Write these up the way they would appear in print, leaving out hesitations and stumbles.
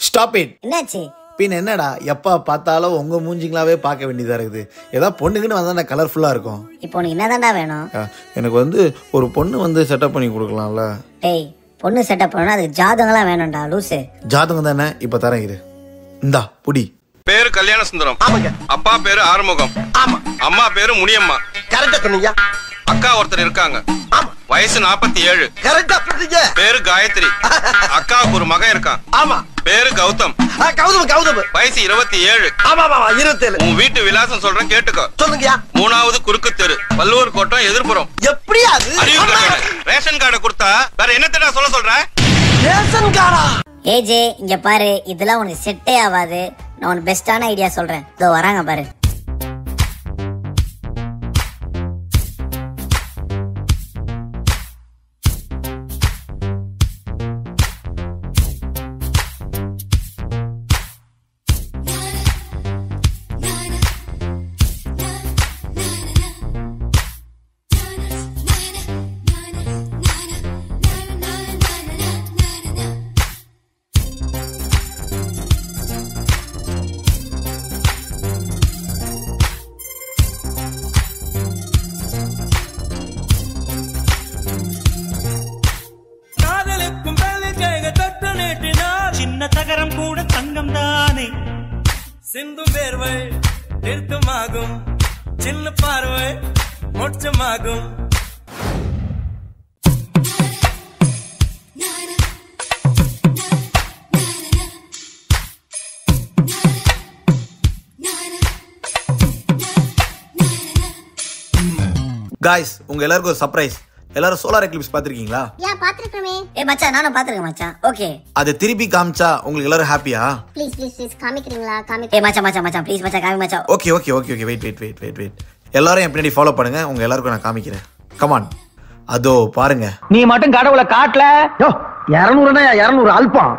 Stop it. என்னாச்சு? பின் என்னடா எப்ப பார்த்தாலும் உங்க மூஞ்சிங்களாவே பார்க்க வேண்டியதா இருக்குது. ஏதாவது பொண்ணுக்குன்னு வந்தா கலர்ஃபுல்லா இருக்கும். இப்போ உனக்கு என்னதான்டா வேணும்? எனக்கு ஒரு பொண்ணு செட்டப் பண்ணி கொடுக்கலாம்ல. டேய், பொண்ணு செட்டப் பண்ணா அதுக்கு ஜாதகம்லாம் வேணும்டா லூசு. ஜாதகம் தானே, இப்ப தரேன் இரு. இந்தா புடி. பேரு கல்யாண சுந்தரம். ஆமாங்க. அப்பா பேரு ஆறுமுகம். ஆமா. அம்மா பேரு முனியம்மா. கரெக்டா சொன்னீங்க. அக்கா ஒருத்தர் இருக்காங்க. ஆமா. வயசு 47. கரெக்டா சொன்னீங்க. பேரு காயத்ரி. அக்காவுக்கு ஒரு மகன் இருக்கான். ஆமா. பேரு கௌதம். கௌதம். வயசு 27. ஆமா 27. உன் வீட்டு விலாசம் சொல்றேன் கேட்டுக்கோ. சொல்லுங்க. 3வது குறுக்கு தெரு, பல்லூர் கோட்டம், எதிர்ப்புறம். எப்படியா அது? ரேஷன் கார்டு கொடுத்தா வேற என்னத்தடா சொல்ற? ரேஷன் கார்டா? ஏஜே, இங்க பாரு, இதெல்லாம் உனக்கு செட்டே ஆகாது. நான் உனக்கு பெஸ்டான ஐடியா சொல்றேன். இதோ வராங்க பாரு. தகரம் கூட தங்கம் தானே, சிந்தும் வேர்வை நிறுத்தமாகும், சின்ன பார்வை மோட்சமாகும். गाइस உங்க எல்லாருக்கும் ஒரு சர்ப்ரைஸ். எல்லாரும் சோலார் எக்லிப்ஸ் பாத்திருக்கீங்களா? பாத்துக்கறமே. மச்சான், நானும் பாத்துக்கேன் மச்சான். ஓகே, அது திருப்பி காமிச்சா உங்களுக்கு எல்லாரும் ஹாப்பியா? ப்ளீஸ் காமிக்கிறீங்களா? மச்சான் ப்ளீஸ் மச்சான், காமி மச்சான். Okay wait. எல்லாரும் என் பின்னாடி ஃபாலோ பண்ணுங்க. உங்க எல்லாருக்கும் நான் காமிக்கிறேன். Come on. அதோ பாருங்க. நீ மட்டும் கடவுளை காட்டல. 200 அல்பம்.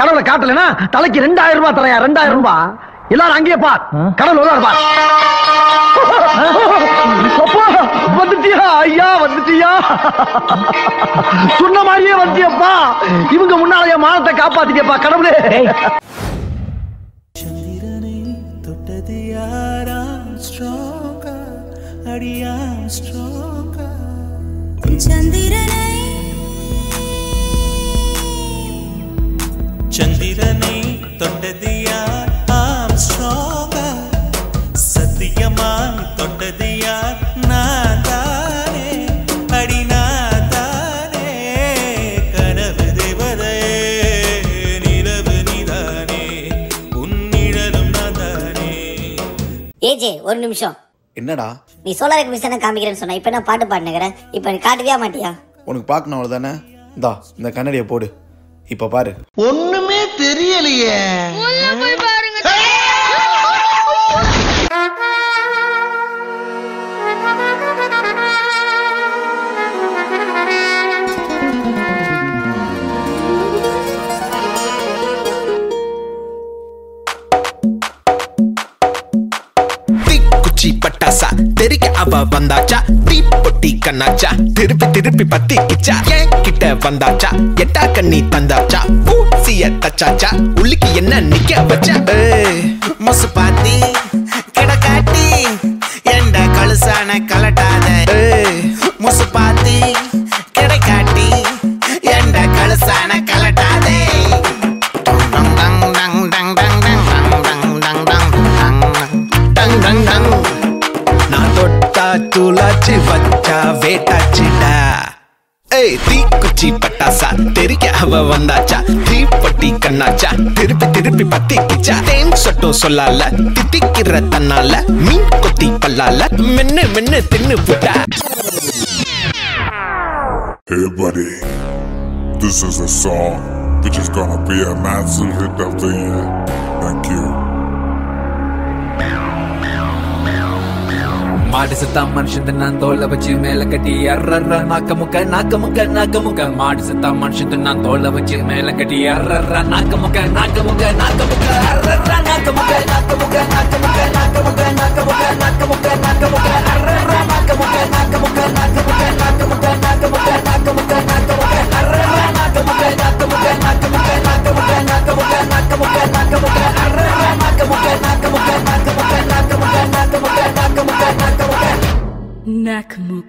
கடவுளை காட்டலனா தலைக்கு 2000 ரூபாய் தரையா. 2000 ரூபாய். எல்லாரும் அங்கேயே பார். கடவுள் வந்தார் பார். வந்துட்டியா ஐயா, வந்துட்டியா? சொன்ன மாதிரியே வந்துட்டியப்பா. இவங்க முன்னாலேயே மானத்தை காப்பாத்திட்டியப்பா கடவுளே. சந்திரனை தொட்டது யாரா ஸ்ட்ராங்கா, அடியா ஸ்ட்ராங்கா. சந்திரனை தொட்டது யார் ஸ்ட்ராங்கா, சத்தியமா தொட்டது யார்? நான் தானே, அடி நான் தானே. கனவு தேவதே, நிலவு நீதானே, உன் நிழலும் நான் தானே. ஏஜே, ஒரு நிமிஷம். என்னடா? நீ சோலார் எக்லிப்ஸ் காமிக்கிறேன்னு சொன்ன. இப்ப நான் பாட்டு பாடுனேன். இப்ப நீ காட்டவே மாட்டியா? உனக்கு பார்க்கணும் அவ்வளவுதானே. இந்த கண்ணாடியை போடு. இப்ப பாரு. ஒண்ணுமே தெரியலையே. பட்டாசா தெரிக்க அவ வந்தாச்சா, தீப்பொட்டி கண்ணாச்சா, திருப்பி பத்தி கிச்சா, என் கிட்ட வந்தாச்சா, எட்டா கண்ணி தந்தாச்சா, பூசிய தச்சாச்சா, உள்ளிக்கு என்ன நிக்க வச்சா. மொசு பாத்தி கிடக்காட்டி எந்த கழுசான கலட்டாத. மொசு பாத்தி கிடக்காட்டி எந்த கழுசான கலட்டாதே. நான் தொட்டா துளாச்சி வச்சா வேட்டாச்சிடா. தீக்குச்சி பட்டாசா தெரிக்க அவ வந்தாச்சா, தீப்பொட்டி கண்ணாச்சா, திருப்பி பத்தி கிச்சா, தேன் சொட்டும் சொல்லால, தித்திக்கிற தன்னால, மீன் கொத்தி பல்லால, மென்னு தின்னு புட்டா. Hey buddy, this is a song which is gonna be a massive hit of the year. Thank you. மாடு செத்தா மனுஷன் நான் தோலை வச்சு மேல கட்டி அர்ற நாக்க முக்க. மாடு செத்தா மனுஷன் நான் தோலை வச்சு மேல கட்டி அர்ற நாக்க முக்க அர்ற நாக்க முக்க Nakamuk.